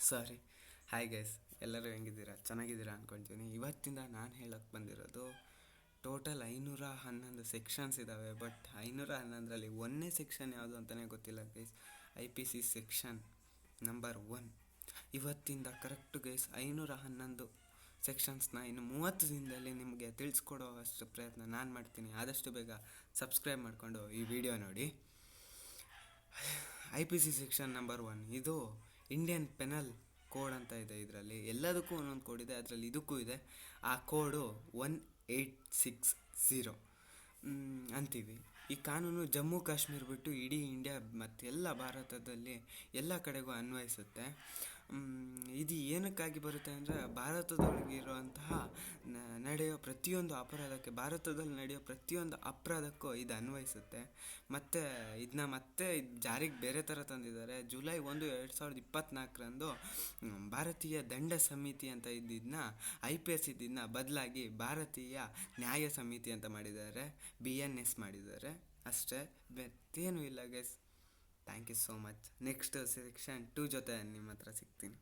ಸಾರಿ. Hi guys, ಎಲ್ಲರೂ ಹೆಂಗಿದ್ದೀರಾ? ಚೆನ್ನಾಗಿದ್ದೀರಾ ಅಂದ್ಕೊಳ್ತೀನಿ. ಇವತ್ತಿಂದ ನಾನು ಹೇಳೋಕ್ಕೆ ಬಂದಿರೋದು ಟೋಟಲ್ 511 ಸೆಕ್ಷನ್ಸ್ ಇದ್ದಾವೆ. ಬಟ್ 511ರಲ್ಲಿ ಒಂದನೇ ಸೆಕ್ಷನ್ ಯಾವುದು ಅಂತಲೇ ಗೊತ್ತಿಲ್ಲ ಗೈಸ್. IPC section number 1. ಇವತ್ತಿಂದ ಕರೆಕ್ಟು ಗೈಸ್ 511 ಸೆಕ್ಷನ್ಸ್ನ ಇನ್ನು 30 ದಿನದಲ್ಲಿ ನಿಮಗೆ ತಿಳಿಸ್ಕೊಡೋ ಅಷ್ಟು ಪ್ರಯತ್ನ ನಾನು ಮಾಡ್ತೀನಿ. ಆದಷ್ಟು ಬೇಗ ಸಬ್ಸ್ಕ್ರೈಬ್ ಮಾಡಿಕೊಂಡು ಈ ವಿಡಿಯೋ ನೋಡಿ. IPC ಸೆಕ್ಷನ್ ನಂಬರ್ 1 ಇದು ಇಂಡಿಯನ್ ಪೆನಲ್ ಕೋಡ್ ಅಂತ ಇದೆ. ಇದರಲ್ಲಿ ಎಲ್ಲದಕ್ಕೂ ಒಂದೊಂದು ಕೋಡ್ ಇದೆ, ಅದರಲ್ಲಿ ಇದಕ್ಕೂ ಇದೆ. ಆ ಕೋಡು 1860 ಅಂತೀವಿ. ಈ ಕಾನೂನು ಜಮ್ಮು ಕಾಶ್ಮೀರ ಬಿಟ್ಟು ಇಡೀ ಇಂಡಿಯಾ ಮತ್ತು ಎಲ್ಲ ಭಾರತದಲ್ಲಿ ಎಲ್ಲ ಕಡೆಗೂ ಅನ್ವಯಿಸುತ್ತೆ. ಇದು ಏನಕ್ಕಾಗಿ ಬರುತ್ತೆ ಅಂದರೆ ಭಾರತದೊಳಗಿರುವಂತಹ ಭಾರತದಲ್ಲಿ ನಡೆಯೋ ಪ್ರತಿಯೊಂದು ಅಪರಾಧಕ್ಕೂ ಇದು ಅನ್ವಯಿಸುತ್ತೆ. ಮತ್ತು ಇದನ್ನ ಜಾರಿಗೆ ಬೇರೆ ಥರ ತಂದಿದ್ದಾರೆ. ಜುಲೈ 1, 2024ರಂದು ಭಾರತೀಯ ದಂಡ ಸಮಿತಿ ಅಂತ ಇದ್ದಿದ್ದನ್ನ IPS ಇದನ್ನ ಬದಲಾಗಿ ಭಾರತೀಯ ನ್ಯಾಯ ಸಮಿತಿ ಅಂತ ಮಾಡಿದ್ದಾರೆ, BNS ಮಾಡಿದ್ದಾರೆ ಅಷ್ಟೇ, ಮತ್ತೇನೂ ಇಲ್ಲ guys. Thank you so much. Next section 2 ಜೊತೆ ನಿಮ್ಮ ಹತ್ರ ಸಿಗ್ತೀನಿ.